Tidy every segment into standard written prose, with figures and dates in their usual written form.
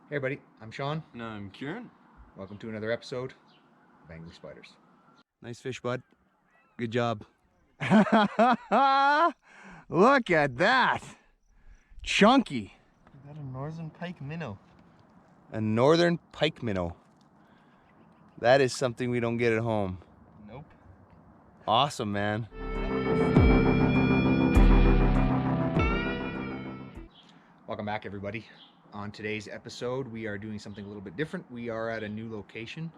Hey everybody, I'm Sean. And I'm Kieran. Welcome to another episode of Angling Spiders. Nice fish, bud. Good job. Look at that! Chunky! We got a northern pike minnow. A northern pike minnow. That is something we don't get at home. Nope. Awesome, man. Welcome back everybody. On today's episode we are doing something a little bit different. We are at a new location.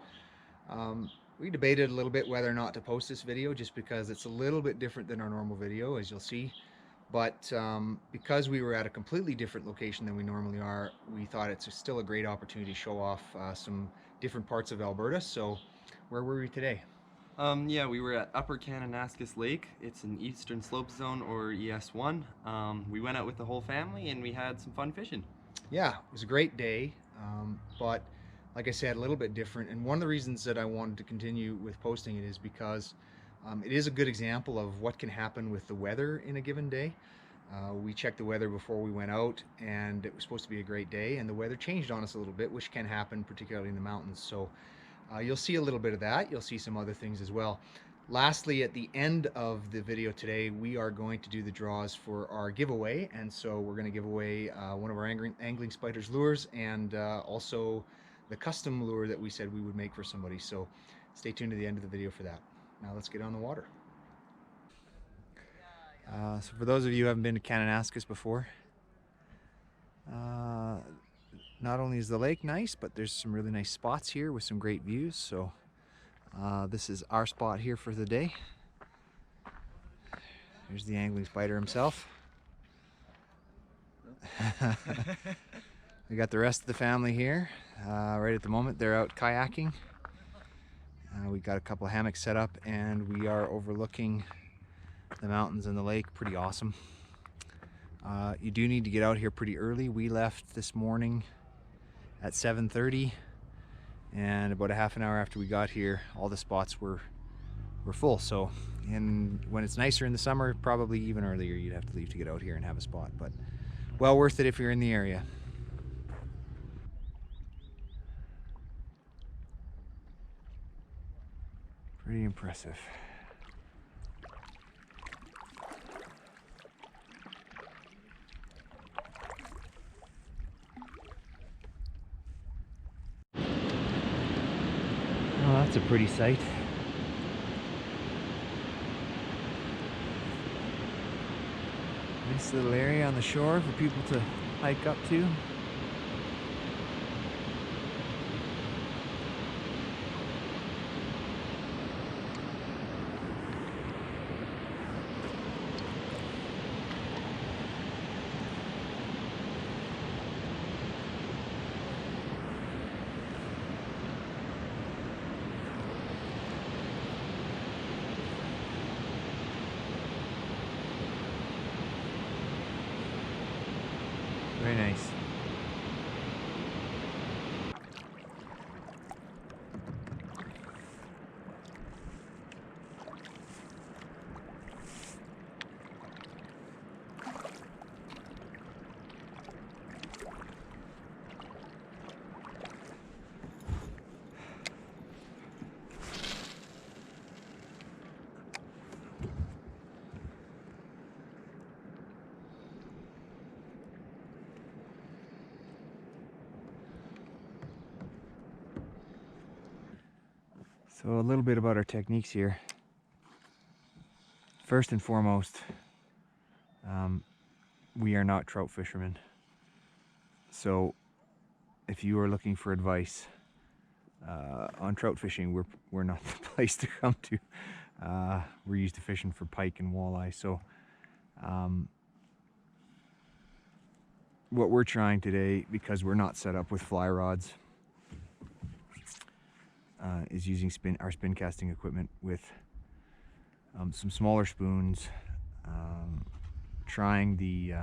We debated a little bit whether or not to post this video just because it's a little bit different than our normal video, as you'll see. But because we were at a completely different location than we normally are, we thought it's still a great opportunity to show off some different parts of Alberta. So where were we today? Yeah, we were at Upper Kananaskis Lake. It's an Eastern Slope Zone, or ES1. We went out with the whole family and we had some fun fishing. Yeah, it was a great day, but like I said, a little bit different. And one of the reasons that I wanted to continue with posting it is because it is a good example of what can happen with the weather in a given day. We checked the weather before we went out, and it was supposed to be a great day, and the weather changed on us a little bit, which can happen particularly in the mountains. So you'll see a little bit of that. You'll see some other things as well. Lastly, at the end of the video today, we are going to do the draws for our giveaway, and so we're going to give away one of our angling spiders lures, and also the custom lure that we said we would make for somebody. So stay tuned to the end of the video for that. Now let's get on the water. So for those of you who haven't been to Kananaskis before, not only is the lake nice, but there's some really nice spots here with some great views. So this is our spot here for the day. There's the angling spider himself. We got the rest of the family here. Right at the moment they're out kayaking. We got a couple of hammocks set up and we are overlooking the mountains and the lake. Pretty awesome. You do need to get out here pretty early. We left this morning at 7:30, and about a half an hour after we got here, all the spots were full. So when it's nicer in the summer, probably even earlier, you'd have to leave to get out here and have a spot, but well worth it if you're in the area. Pretty impressive. Oh, that's a pretty sight. Nice little area on the shore for people to hike up to. Very nice. So a little bit about our techniques here. First and foremost, we are not trout fishermen. So if you are looking for advice on trout fishing, we're not the place to come to. We're used to fishing for pike and walleye. So what we're trying today, because we're not set up with fly rods, is using our spin casting equipment with some smaller spoons, trying the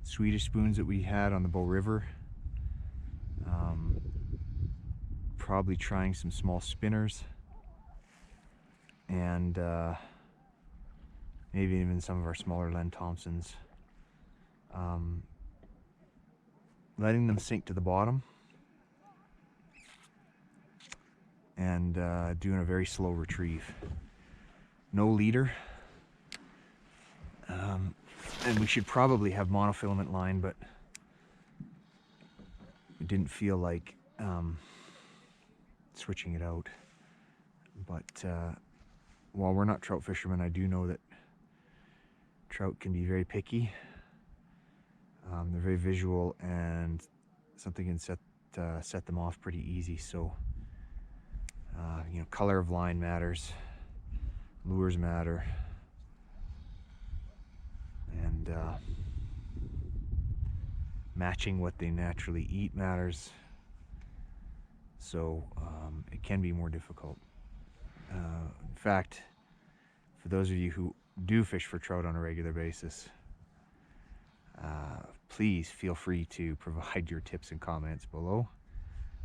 Swedish spoons that we had on the Bow River, probably trying some small spinners, and maybe even some of our smaller Len Thompsons. letting them sink to the bottom, and doing a very slow retrieve. No leader. And we should probably have monofilament line, but we didn't feel like switching it out. But while we're not trout fishermen, I do know that trout can be very picky. They're very visual, and something can set them off pretty easy. So you know, color of line matters, lures matter, and matching what they naturally eat matters. So it can be more difficult. In fact, for those of you who do fish for trout on a regular basis, please feel free to provide your tips and comments below.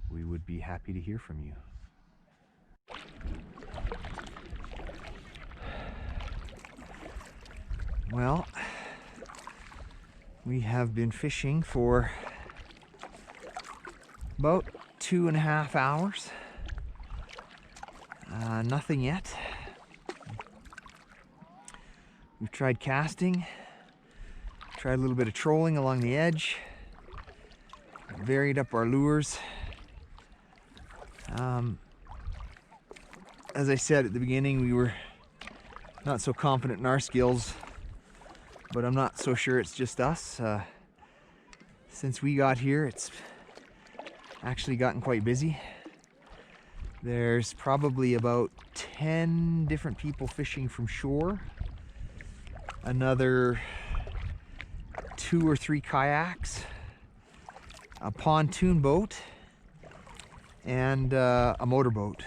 We would be happy to hear from you. Well, we have been fishing for about 2.5 hours. Nothing yet. We've tried casting, tried a little bit of trolling along the edge, varied up our lures. As I said at the beginning, we were not so confident in our skills, but I'm not so sure it's just us. Since we got here, it's actually gotten quite busy. There's probably about 10 different people fishing from shore, another 2 or 3 kayaks, a pontoon boat, and a motorboat.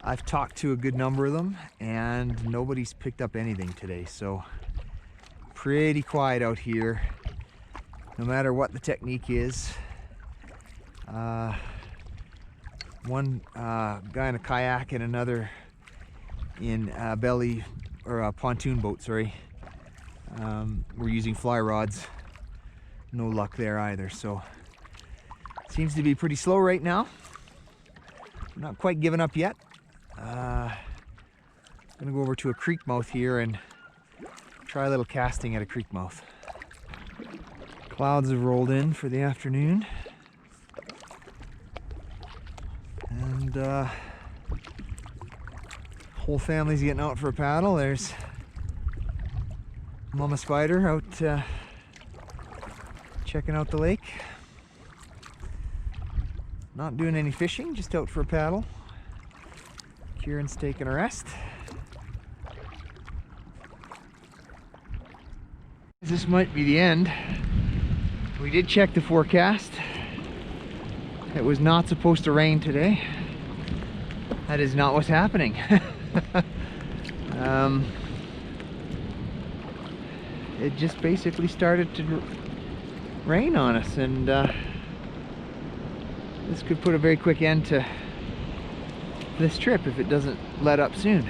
I've talked to a good number of them, and nobody's picked up anything today, so pretty quiet out here, no matter what the technique is. One guy in a kayak and another in a belly, or a pontoon boat, sorry. We're using fly rods. No luck there either, so seems to be pretty slow right now. Not quite giving up yet. Gonna go over to a creek mouth here and try a little casting at a creek mouth. Clouds have rolled in for the afternoon, and whole family's getting out for a paddle. There's Mama Spider out checking out the lake. Not doing any fishing, just out for a paddle. Kieran's taking a rest. This might be the end. We did check the forecast. It was not supposed to rain today. That is not what's happening. It just basically started to rain on us, and this could put a very quick end to this trip if it doesn't let up soon.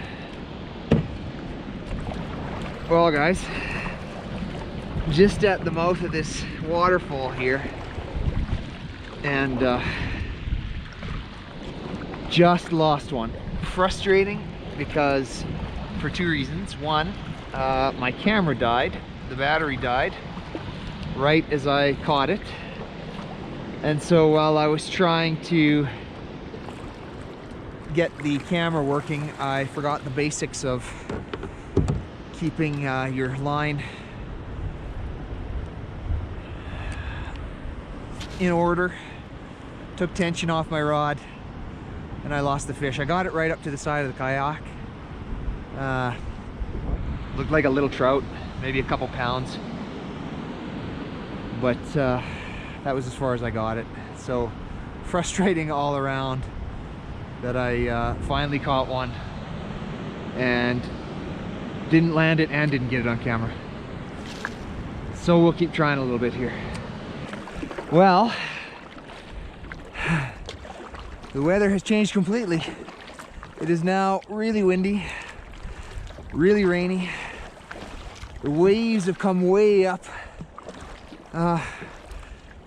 Well guys, just at the mouth of this waterfall here, and just lost one. Frustrating because for 2 reasons. One, my camera died, the battery died right as I caught it, and so while I was trying to get the camera working, I forgot the basics of keeping your line in order. Took tension off my rod and I lost the fish. I got it right up to the side of the kayak. Looked like a little trout, maybe a couple pounds, but that was as far as I got it. So frustrating all around that I finally caught one and didn't land it and didn't get it on camera. So we'll keep trying a little bit here. Well, the weather has changed completely. It is now really windy, really rainy. The waves have come way up.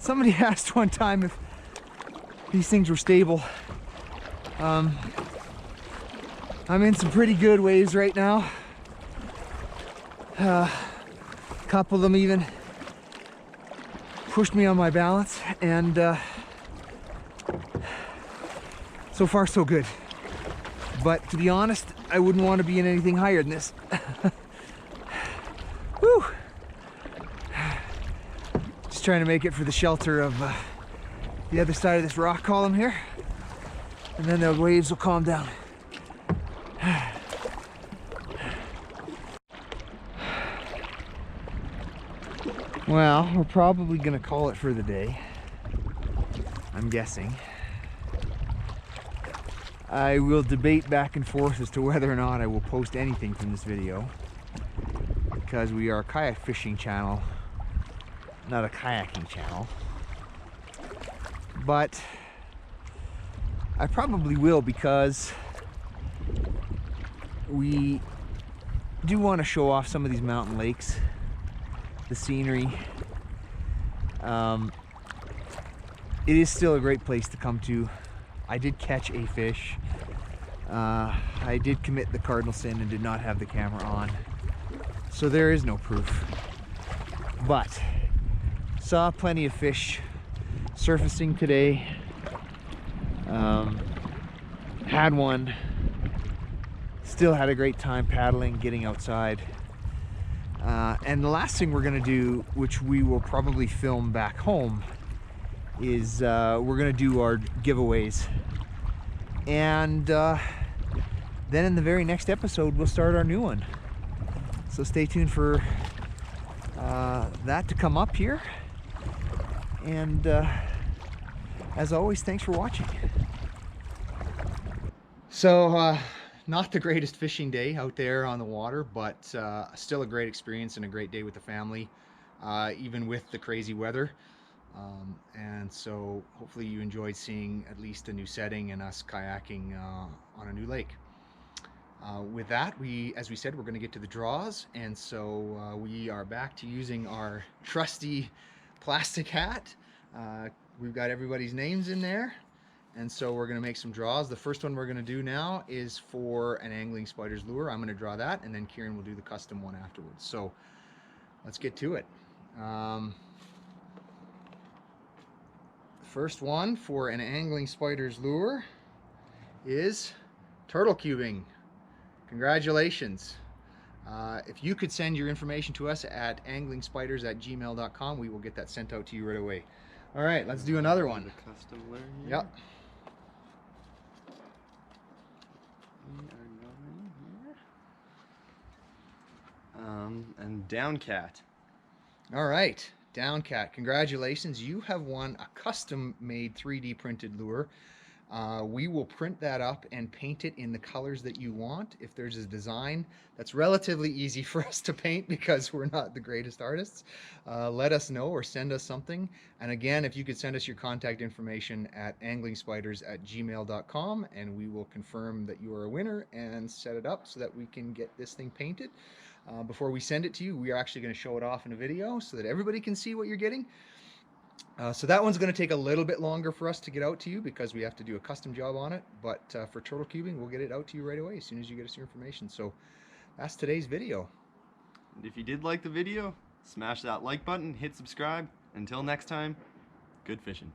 somebody asked one time if these things were stable. I'm in some pretty good waves right now. A couple of them even pushed me on my balance, and so far so good. But to be honest, I wouldn't want to be in anything higher than this. Whew. Just trying to make it for the shelter of the other side of this rock column here, and then the waves will calm down. Well, we're probably gonna call it for the day, I'm guessing. I will debate back and forth as to whether or not I will post anything from this video, because we are a kayak fishing channel, not a kayaking channel. But I probably will, because we do want to show off some of these mountain lakes, the scenery. It is still a great place to come to. I did catch a fish. I did commit the cardinal sin and did not have the camera on, so there is no proof. But saw plenty of fish surfacing today. Had one. Still had a great time paddling, getting outside. And the last thing we're gonna do, which we will probably film back home, is we're gonna do our giveaways. And then in the very next episode, we'll start our new one. So stay tuned for that to come up here. And as always, thanks for watching. So, not the greatest fishing day out there on the water, but still a great experience and a great day with the family, even with the crazy weather. And so hopefully you enjoyed seeing at least a new setting and us kayaking on a new lake. With that, as we said, we're going to get to the draws, and so we are back to using our trusty plastic hat. We've got everybody's names in there, and so we're going to make some draws. The first one we're going to do now is for an angling spider's lure. I'm going to draw that, and then Kieran will do the custom one afterwards. So let's get to it. First one for an angling spider's lure is turtle cubing. Congratulations. If you could send your information to us at anglingspiders@gmail.com, we will get that sent out to you right away. All right, let's do another one. The custom lure here. Yep. We are going here. And down cat. All right, down cat. Congratulations. You have won a custom-made 3D printed lure. We will print that up and paint it in the colors that you want. If there's a design that's relatively easy for us to paint because we're not the greatest artists, let us know or send us something. And again, if you could send us your contact information at anglingspiders@gmail.com, and we will confirm that you are a winner and set it up so that we can get this thing painted. Before we send it to you, we are actually going to show it off in a video so that everybody can see what you're getting. So that one's going to take a little bit longer for us to get out to you because we have to do a custom job on it. But for turtle cubing, we'll get it out to you right away as soon as you get us your information. So that's today's video. And if you did like the video, smash that like button, hit subscribe. Until next time, good fishing.